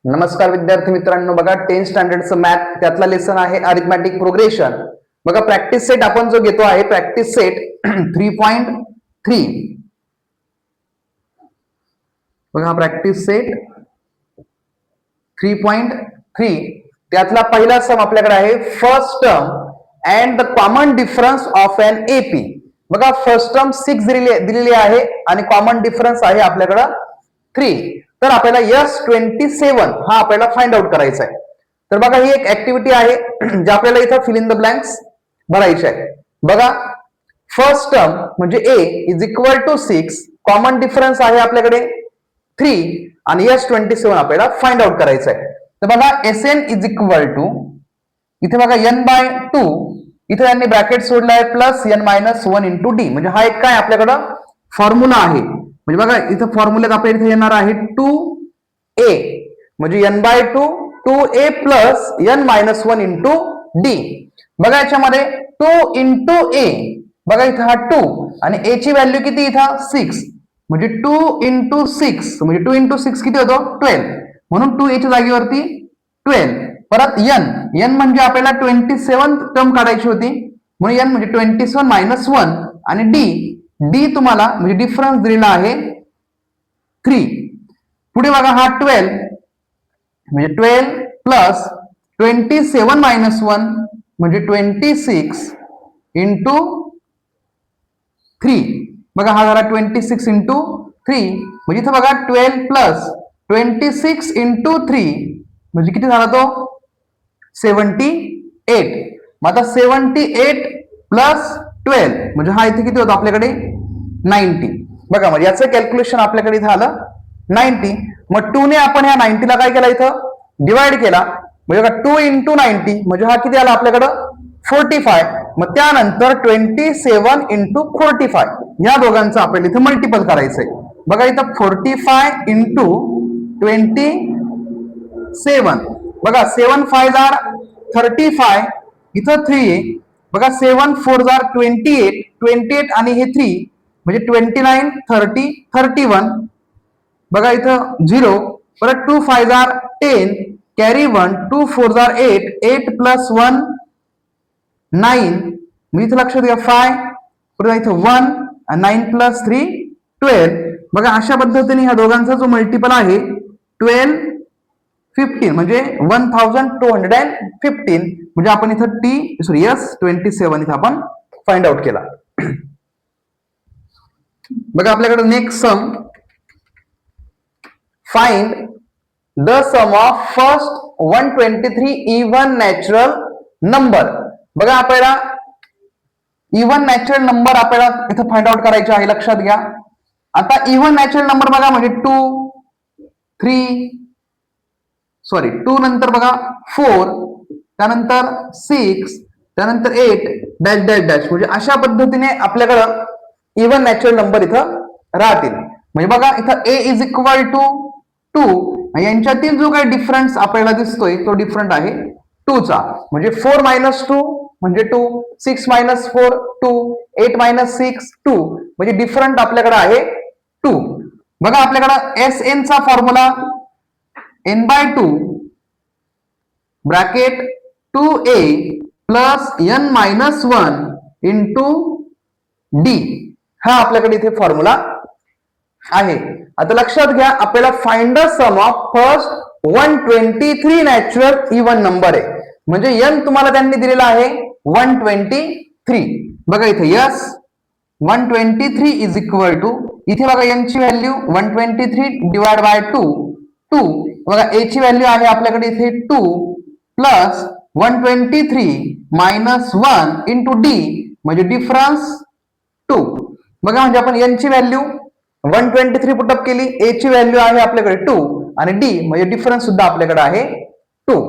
नमस्कार विद्यार्थी मित्रांनो, बघा 10th स्टँडर्डचं मॅथ त्यातला लेसन आहे अरिथमॅटिक प्रोग्रेशन. बघा प्रॅक्टिस सेट आपण जो घेतो आहे प्रॅक्टिस सेट 3.3. बघा प्रॅक्टिस सेट 3.3 त्यातला पहिला सम आपल्याकडे आहे first term and the common difference of an AP. बघा फर्स्ट टर्म 6 दिलेली आहे आणि कॉमन डिफरन्स आहे आपल्याकडे 3. तर आपल्याला S27 हा आपल्याला फाइंड आउट करायचा आहे. तर बघा ही एक ऍक्टिव्हिटी आहे जे आपल्याला इथं फिल इन द ब्लँक्स भरायचे आहे. बघा फर्स्ट टर्म म्हणजे a is equal to 6, common difference आहे आपल्याकडे 3 आणि S27 आपल्याला फाइंड आउट करायचं आहे. तर बघा Sn इज इक्वल टू इथे बघा n/2 इथे यांनी ब्रॅकेट सोडला आहे प्लस n-1 इंटू डी. म्हणजे हा एक काय आपल्याकडं फॉर्म्युला आहे. म्हणजे बघा इथं फॉर्म्युल्यात आपल्या इथे येणार आहे 2a म्हणजे n/2 2a plus n-1 into D. बघा याच्यामध्ये 2 इंटू a बघा इथं हा 2 आणि a ची व्हॅल्यू किती इथं 6 म्हणजे 2 इंटू 6 म्हणजे 2 इंटू 6 किती होतो 12. म्हणून 2a च्या जागेवरती 12. परत n म्हणजे आपल्याला 27 टर्म काढायची होती म्हणून n म्हणजे 27 - 1 आणि डी तुम्हाला म्हणजे डिफरन्स दिलेला आहे 3. पुढे बघा हा 12 म्हणजे 12 प्लस 27 - 1 म्हणजे 26 इंटू 3. बघा हा झाला 26 इंटू 3 म्हणजे इथं बघा 12 प्लस 26 इंटू 3 म्हणजे किती झाला तो 78. मग आता 78 प्लस 12 म्हणजे हा इथे किती होतो आपल्याकडे 90. बघा म्हणजे याचं कॅल्क्युलेशन आपल्याकडे झालं 90. मग 2 ने आपण ह्या 90 ला काय केलं इथं डिवाइड केला म्हणजे बघा 2 इंटू 90 म्हणजे हा किती आला आपल्याकडं 45. मग त्यानंतर 27 इंटू 45 या दोघांचं आपल्याला इथं मल्टिपल करायचंय. बघा इथं 45 इंटू 27 बघा 7 5 आर 35 इथं 3 आहे. बघा 7 4 आर 28 आणि हे 3 म्हणजे 29 30 31. बघा इथं 0 परत 2 5 आर 10 कॅरी 1 2 4 आर 8 8 प्लस 1 9 मी इथं लक्षात घ्या 5 परत इथं 1 आणि 9 प्लस 3 12. बघा अशा पद्धतीने ह्या दोघांचा जो मल्टिपल आहे 12 15 म्हणजे 1215 म्हणजे आपण इथं S27 इथं आपण फाइंड आउट केला. बघा आपल्याकडे next sum find the sum of first 123 even natural number. बघा आपल्याला इव्हन नॅचरल नंबर आपल्याला इथं फाइंड आउट करायचे आहे. लक्षात घ्या आता इव्हन नॅचरल नंबर बघा म्हणजे 2 नंतर बघा 4 त्यानंतर 6 त्यानंतर 8 डॅश डॅश डॅश म्हणजे अशा पद्धतीने आपल्याकडं इव्हन नॅचरल नंबर इथं राहतील. म्हणजे बघा इथं a इज इक्वल टू 2 यांच्यातील जो काही डिफरन्स आपल्याला दिसतोय तो डिफरंट आहे 2 चा. म्हणजे 4 - 2 म्हणजे 2 6 - 4 2 8 - 6 2 म्हणजे डिफरंट आपल्याकडे आहे 2. बघा आपल्याकडे Sn चा formula n/2 bracket 2a plus n-1 into d हा आपल्याकडे इथे फॉर्म्युला आहे. आता लक्षात घ्या आपल्याला find the sum of first 123 natural even number आहे. म्हणजे n तुम्हाला त्यांनी दिलेला आहे 123. बघा इथे यस 123 इज इक्वल टू इथे बघा n ची व्हॅल्यू 123 डिवाइड बाय 2 बघा a ची व्हॅल्यू आहे आपल्याकडे इथे 2 प्लस 123 - 1 इंटू डी म्हणजे डिफरन्स 2. बघा म्हणजे आपण n ची व्हॅल्यू 123 पुटअप केली a ची व्हॅल्यू आहे आपल्याकडे 2 आणि d म्हणजे डिफरन्स सुद्धा आपल्याकडे आहे 2.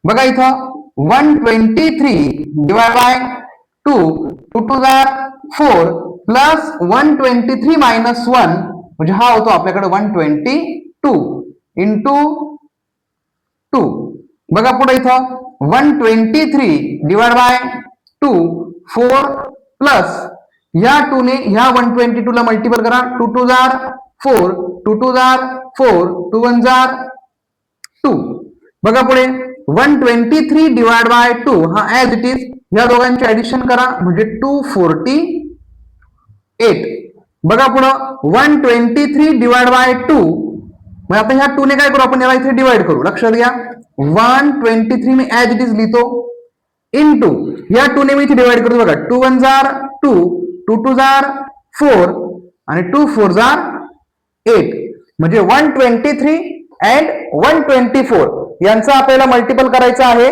बघा इथं 123 डिवाइड बाय 2 2 2 4 प्लस 123 - 1 म्हणजे हा होतो आपल्याकडे 122 इंटू 2. बघा पुढे इथं 123 डिवाइड बाय 2 4 प्लस या 2 ने ह्या 122 ला मल्टिपल करा 2 2 4 2 2 4 2 1 2. बघा पुढे 123 डिवाइड बाय 2 हा ऍज इट इज या दोघांचे ऍडिशन करा म्हणजे 248. बघा पुढं 123 डिवाइड बाय 2 मग आता ह्या 2 ने काय करू आपण याला इथे डिवाइड करू. लक्षात घ्या 123 मी ऍज इट इज लिहितो इनटू या 2 ने मी इथे डिवाइड करतो. बघा 2 1 जार 2 2 2 जार 4 आणि 2 4 जार 8 म्हणजे 123 अँड 124 यांचं आपल्याला मल्टिपल करायचं आहे.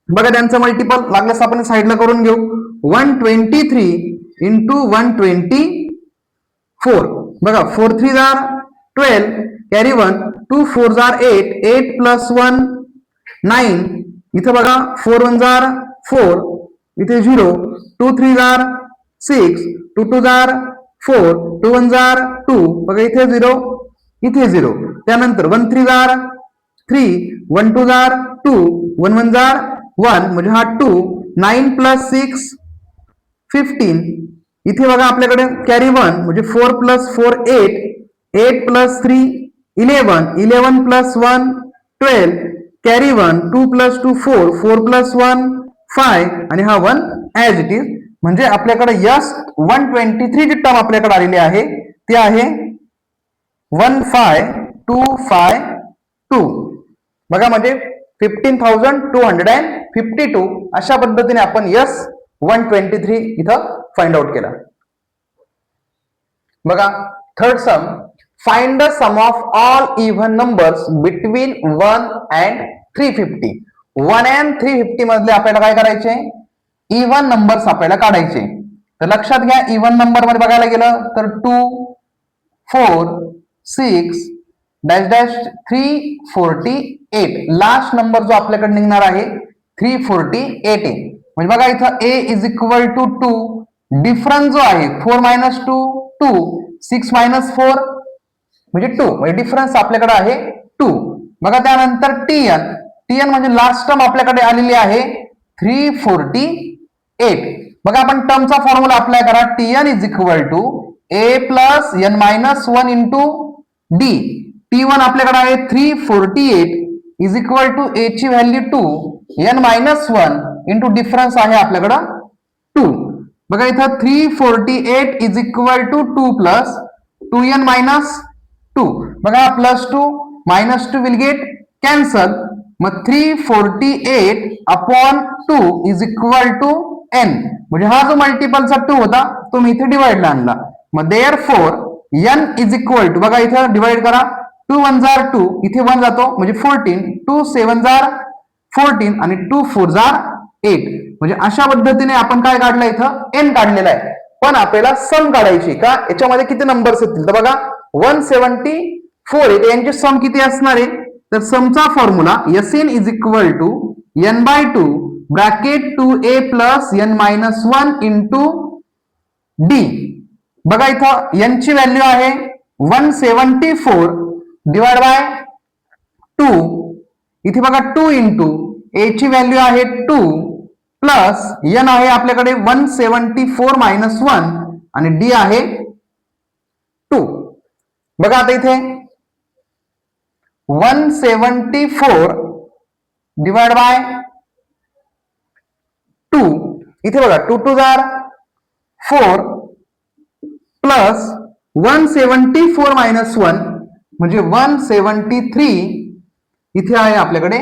बघा त्यांचं मल्टिपल लागल्यास आपण साईडला करून घेऊ. 123 इंटू 124 बघा 4 3 जार 12 कॅरी 1 2 4 जार 8 8 प्लस 1 9 इथे बघा 4 1 जार 4 इथे 0 2 3 जार 6 2 2 जार 4 2 1 जार 2 बघा इथे 0 इथे 0 त्यानंतर 1 3 जार 3 1 2 जार 2 1 1 जार 1 म्हणजे हा 2 9 प्लस 6 15 इथे बघा आपल्याकडे कॅरी 1 म्हणजे 4 plus 4 8 8 plus 3 11 11 plus 1 12 carry 1 2 plus 2 4 4 plus 1 5 आणि हा 1 ऍज इट इज म्हणजे आपल्याकडे यस 123 जी टर्म आपल्याकडे आलेली आहे ती आहे 15252 बघा म्हणजे 15,252 अशा पद्धतीने आपण यस 123 इथं फाइंड आउट केला. बघा third sum find the sum of all even numbers between 1 and 350. 1 and 350 मधले आपल्याला काय करायचे इव्हन नंबर्स आपल्याला काढायचे. तर लक्षात घ्या इव्हन नंबर मध्ये बघायला गेलं तर 2 4 6 डॅश डॅश 348 लास्ट नंबर जो आपल्याकडे निघणार आहे 348 आहे. म्हणजे बघा इथं a is equal to 2 difference जो आहे 4 मायनस 2 2 6 मायनस 4 म्हणजे 2 म्हणजे डिफरन्स आपल्याकडे आहे 2. बघा त्यानंतर tn म्हणजे लास्ट टर्म आपल्याकडे आलेली आहे 348. बघा आपण टर्मचा फॉर्म्युला अप्लाय करा tn is equal to a plus n minus 1 into d. t1 आपल्याकडे आहे 348 इज इक्वल टू a ची value 2 n minus 1 into difference आहे आपल्याकडं 2. बघा इथं 348 is equal to 2 plus 2n minus 2 बघा plus 2 minus 2 will get cancel मग 348 upon 2 is equal to n म्हणजे हा जो मल्टिपलचा 2 होता तो मी इथे डिवाइडला आणला. मग therefore n is equal to बघा इथे डिवाइड करा 2 1 जार 2 इथे 1 जातो म्हणजे 14 2 7 जार 14 आणि 2 4 जार 8 म्हणजे अशा पद्धतीने आपण काय काढलं इथं n काढलेला आहे. पण आपल्याला सम काढायची का याच्यामध्ये किती नंबर्स येतील तर बघा 174 आहे यांची सम किती असणार आहे तर समचा formula Sn is equal to n by 2 bracket 2a plus n minus 1 into d. बघा इथं n ची व्हॅल्यू आहे 174 डिवाइड बाय 2 इथे बघा 2 इंटू a ची व्हॅल्यू आहे 2 प्लस n आहे आपल्याकडे 174 मायनस 1 आणि d आहे 2. बघा आता इथे 174 डिवाइड बाय 2 इथे बघा 2 2 जार 4 प्लस 174 मायनस 1 म्हणजे 173 इथे आहे आपल्याकडे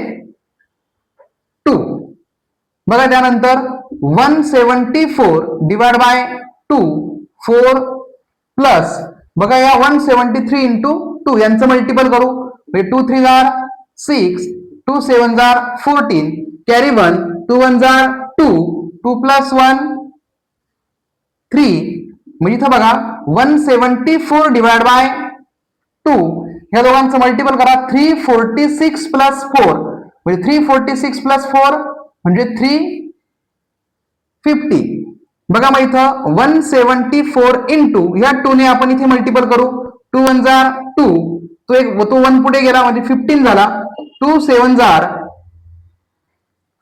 2. बघा त्यानंतर 174 डिवाइड बाय 2 4 प्लस बघा या 173 इंटू 2 यांचं मल्टिपल करू 2 3 जार 6 2 7 जार 14 कॅरी 1 2 1 जार 2 2 प्लस 1 3 म्हणजे इथं बघा 174 डिवाइड बाय 2 ह्या दोघांचं मल्टिपल करा 346 प्लस 4 म्हणजे 346 प्लस 4 म्हणजे 350. बघा मग इथं 174 इंटू ह्या 2 ने आपण इथे मल्टिपल करू 2 1 जार 2 तो 1 पुढे गेला म्हणजे 15 झाला 2 7 जार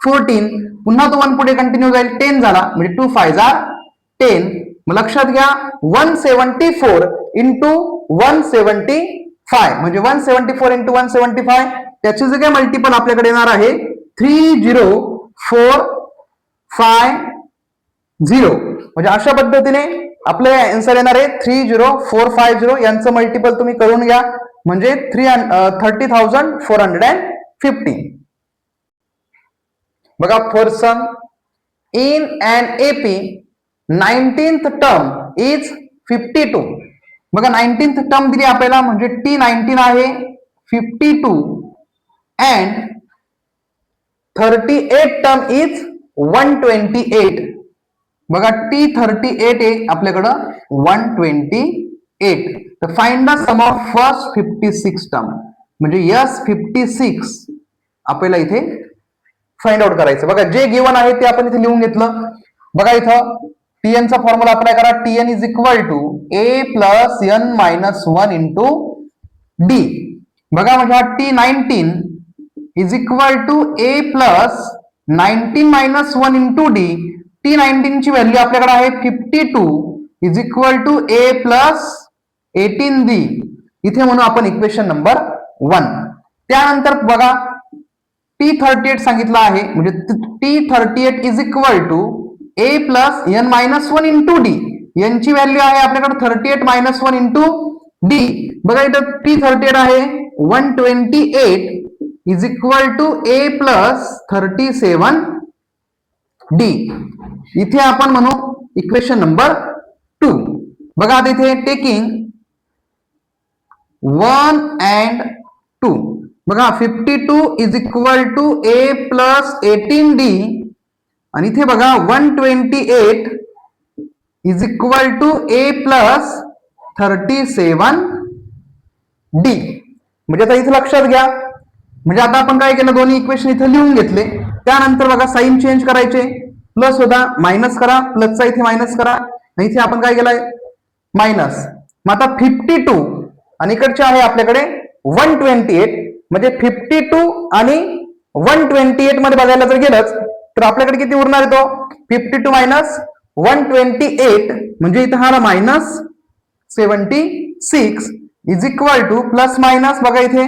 14 पुन्हा तो 1 पुढे कंटिन्यू जाईल 10 झाला म्हणजे 2 5 जार 10. मग लक्षात घ्या 174 इंटू 175 म्हणजे 174 इंटू 175 त्याचे जे काही मल्टिपल आपल्याकडे येणार आहे 30450, म्हणजे अशा पद्धतीने आपले आन्सर येणार आहे 30450. यांचं मल्टिपल तुम्ही करून घ्या म्हणजे 30,450. बघा for sum in an AP 19th term is 52. बघा 19th टर्म दिली आपल्याला म्हणजे T19 आहे 52 अँड 38 टर्म इज 128. बघा T38 आहे आपल्याकडं 128. तर find the sum of first 56 term म्हणजे S56 आपल्याला इथे फाइंड आउट करायचं. बघा जे गिवन आहे ते आपण इथे लिहून घेतलं. बघा इथं TN चा फॉर्म्युला अप्लाय करा. TN is equal to A plus N minus 1 into D. बघा म्हणजे हा T19 is equal to A plus 19 minus 1 into D. T19 ची व्हॅल्यू आपल्याकडे आहे 52 is equal to A plus 18D. इथे म्हणून आपण इक्वेशन नंबर 1. त्यानंतर बघा T38 सांगितलं आहे म्हणजे T38 is equal to A plus N minus 1 into D. यांची व्हॅल्यू आहे आपल्याकडे 38 मायनस 1 इंटू D. बघा इथं T38 आहे 128 is equal to A plus 37D. इथे आपण म्हणू इक्वेशन नंबर 2. बघा आता इथे टेकिंग 1 अँड 2. बघा 52 is equal to A plus 18D आणि इथे बघा 128 is equal to A plus 37D. म्हणजे आता इथे लक्षात घ्या म्हणजे आता आपण काय केलं दोन्ही इक्वेशन इथे लिहून घेतले. त्यानंतर बघा साइन चेंज करायचे. प्लस होता मायनस करा प्लसचा इथे मायनस करा आणि इथे आपण काय केलंय मायनस. मग आता 52 आणि इकडचे आहे आपल्याकडे 128 म्हणजे 52 आणि 128 मध्ये बघायला जर गेलंच तर आपल्याकडे किती उरणार आहे तो 52 मायनस 128 म्हणजे इथं हा minus 76 is equal two plus minus बघा इथे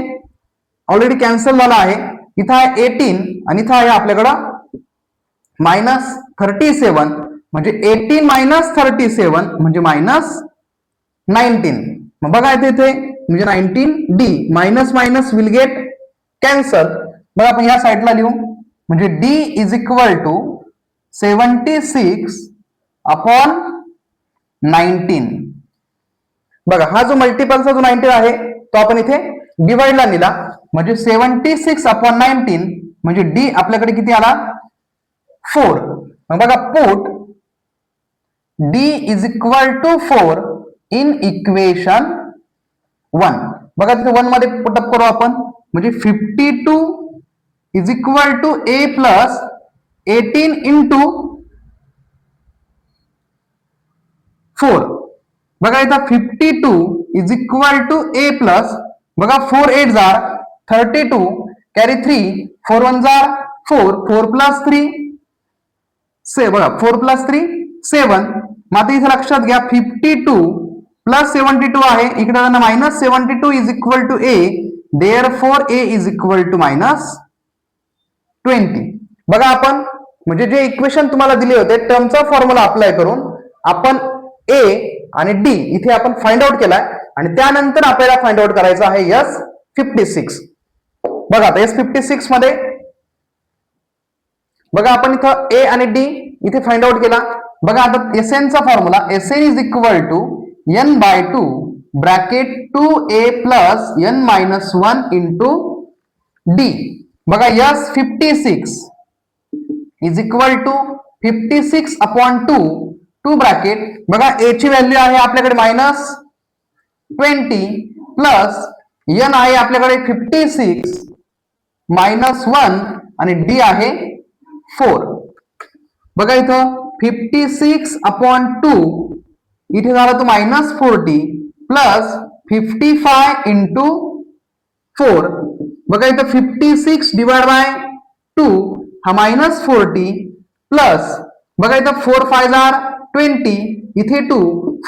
ऑलरेडी कॅन्सल झाला आहे. इथं आहे 18 आणि इथं आहे आपल्याकडं मायनस 37 म्हणजे 18 मायनस 37 म्हणजे मायनस 19. मग बघा इथे म्हणजे 19D minus minus will get cancel. बघा आपण या साईडला लिहू म्हणजे D is equal to 76 upon 19. बघा हा जो मल्टिपलचा जो 19 आहे तो आपण इथे डिवाइडला लिहिला म्हणजे 76 अपॉन 19 म्हणजे D आपल्याकडे किती आला 4. मग बघा put D is equal to 4 in equation 1. बघा तिथे 1 मध्ये पुटअप करू आपण म्हणजे 52 is equal to A plus 18 into 4. बघा इथं 52 is equal to A plus बघा 4 8 जार 32 कॅरी 3 4 1 जार 4 4 प्लस 3 बघा 4 प्लस 3 7. मग इथे लक्षात घ्या 52 प्लस 72 आहे इकडे minus 72 is equal to A therefore A is equal to minus 20. बघा आपण म्हणजे जे इक्वेशन तुम्हाला दिले होते टर्मचा फॉर्म्युला अप्लाय करून आपण A आणि D इथे आपण फाइंड आउट केलाय आणि त्यानंतर आपल्याला फाइंड आउट करायचं आहे S56. बघा आता S56 मध्ये बघा आपण इथं A आणि D इथे फाइंड आउट केला. बघा आता Sn चा formula Sn is equal to n by 2 bracket 2A plus n minus 1 into D. बघा S56 is equal to 56 upon 2 bracket बघा A ची व्हॅल्यू आहे आपल्याकडे मायनस 20 प्लस n आहे आपल्याकडे 56 मायनस 1 आणि D आहे 4. बघा इथं 56 अपॉन 2 इथे झाला तो मायनस 40 प्लस 55 इंटू 4. बघा इथं 56 डिवाइड बाय 2 हा मायनस 40 प्लस बघा इथं 4 5 जार 20 इथे 2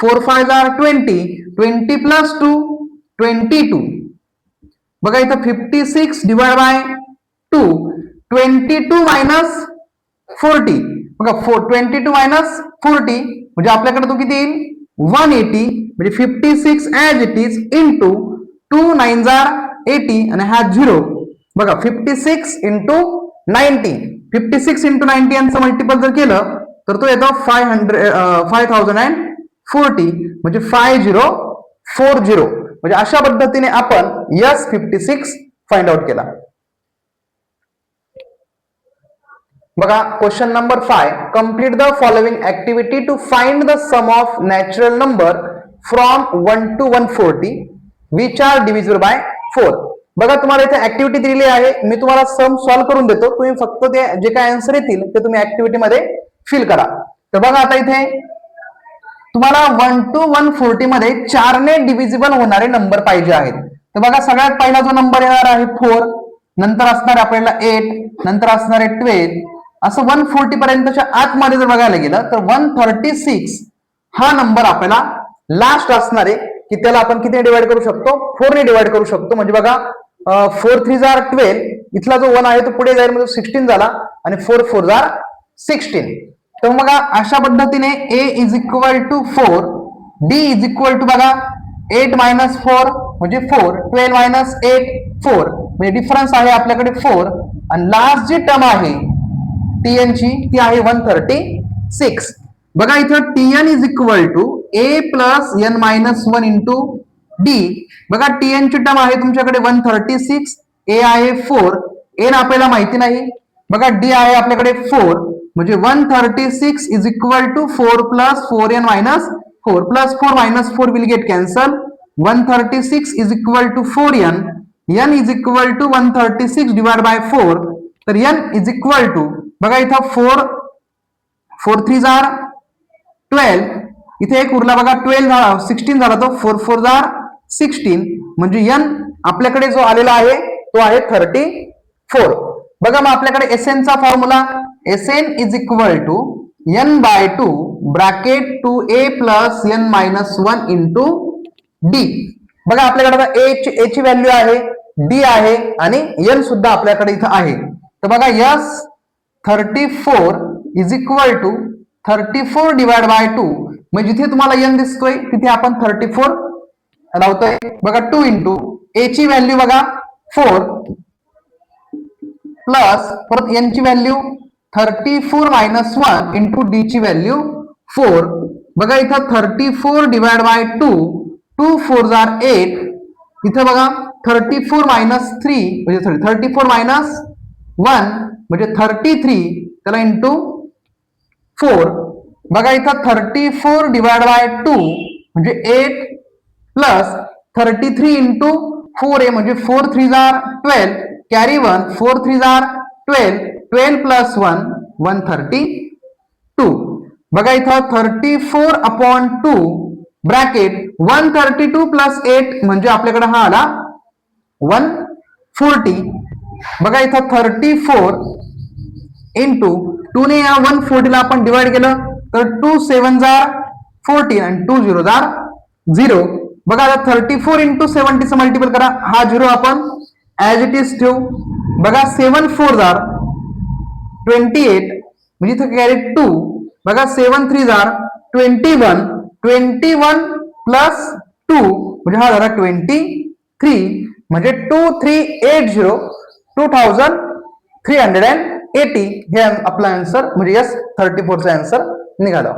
4 5 जार 20 20 प्लस 2 22. बघा इथं 56 डिवाइड बाय 2, 22 मायनस 40. बघा 22 मायनस 40 म्हणजे आपल्याकडे तो किती येईल 180, म्हणजे 56 ऍज इट इज इंटू 2 9 जार 80 आणि हा 0. बघा 56 इंटू 90, 56 इंटू 90 यांचं मल्टिपल जर केलं तर तो येतो 5040, म्हणजे 5040. म्हणजे अशा पद्धतीने आपण S56 फाइंड आउट केला. बघा question number 5, complete the following activity to find the sum of natural number from 1 to 140 which are divisible by 4. बघा तुम्हाला इथे ऍक्टिव्हिटी दिलेली आहे, मी तुम्हाला सम सॉल्व्ह करून देतो, तुम्ही फक्त ते जे काय आन्सर येतील ते तुम्ही ऍक्टिव्हिटी मध्ये फिल करा. तर बघा आता इथे तुम्हाला 1 to 140 मध्ये 4 ने डिव्हिजिबल होणारे नंबर पाहिजे आहेत. तर बघा सगळ्यात पहिला जो नंबर येणार आहे 4, नंतर असणार आपल्याला 8, नंतर असणार आहे 12, असं 140 पर्यंतच्या आतमध्ये जर बघायला गेलं तर 136 हा नंबर आपल्याला लास्ट असणार आहे, की त्याला आपण किती डिवाइड करू शकतो 4 ने डिवाइड करू शकतो. म्हणजे बघा 4 3 जार 12, इथला जो 1 आहे तो पुढे जाईल म्हणजे 16 झाला आणि 4 4 जार 16. तर बघा अशा पद्धतीने a is equal to 4, d is equal to बघा 8 मायनस 4 म्हणजे 4, 12 मायनस 8 4, म्हणजे डिफरन्स आहे आपल्याकडे 4. आणि लास्ट जी टर्म आहे tn ची ती आहे 136. बघा इथं tn is equal to a plus n minus 1 into d. बघा tn ची टर्म आहे तुमच्याकडे 136, a आहे 4, n आपल्याला माहिती नाही. बघा d आहे आपल्याकडे 4, म्हणजे 136 is equal to 4 plus 4n minus 4, plus 4 minus 4 will get cancel. 136 is equal to 4n, n is equal to 136 divide by 4. तर n इज इक्वल टू बघा इथं 4 3 जार 12, इथे एक उरला बघा 12 झाला 16 झाला, तो 4 4 जार 16, म्हणजे n आपल्याकडे जो आलेला आहे तो आहे 34. बघा मग आपल्याकडे Sn चा formula Sn is equal to n by 2 bracket 2a plus n minus 1 into d. बघा आपल्याकडे आता a ची व्हॅल्यू आहे, d आहे आणि n सुद्धा आपल्याकडे इथं आहे. तर बघा S 34 is equal to 34 divide by 2, म्हणजे जिथे तुम्हाला n दिसतोय तिथे आपण 34 लावतोय. बघा 2 इंटू a ची व्हॅल्यू बघा 4 प्लस परत n ची व्हॅल्यू 34 मायनस 1 इंटू d ची व्हॅल्यू 4. बघा इथं 34 डिवाइड बाय 2, 2 4 जार 8, इथं बघा 34 मायनस 3 म्हणजे 34 मायनस 1 म्हणजे 33, त्याला इंटू 4. बघा इथं 34 डिवाइड बाय 2 म्हणजे 8 प्लस 33 इंटू 4a म्हणजे 4 3 जार 12, कॅरी 1, 4 3 जार 12, 12 प्लस 1 132. बघा इथं 34 अपॉन 2 ब्रॅकेट 132 प्लस 8 म्हणजे आपल्याकडे हा आला 140. बघा इथं 34 इंटू 2 ने या 140 ला आपण डिवाइड केलं तर 2 7 जार 14 आणि 2 0 जार 0. बघा आता 34 इंटू 70 चं मल्टिपल करा, हा 0 आपण ऍज इट इज ठेवू. बघा 7 4 जार 28 म्हणजे इथं कॅरी 2. बघा 7 3 जार 21, 21 प्लस 2 म्हणजे हा झाला 23, म्हणजे 2380 2380 हे आपला आन्सर म्हणजे S34 चा आन्सर निघाला.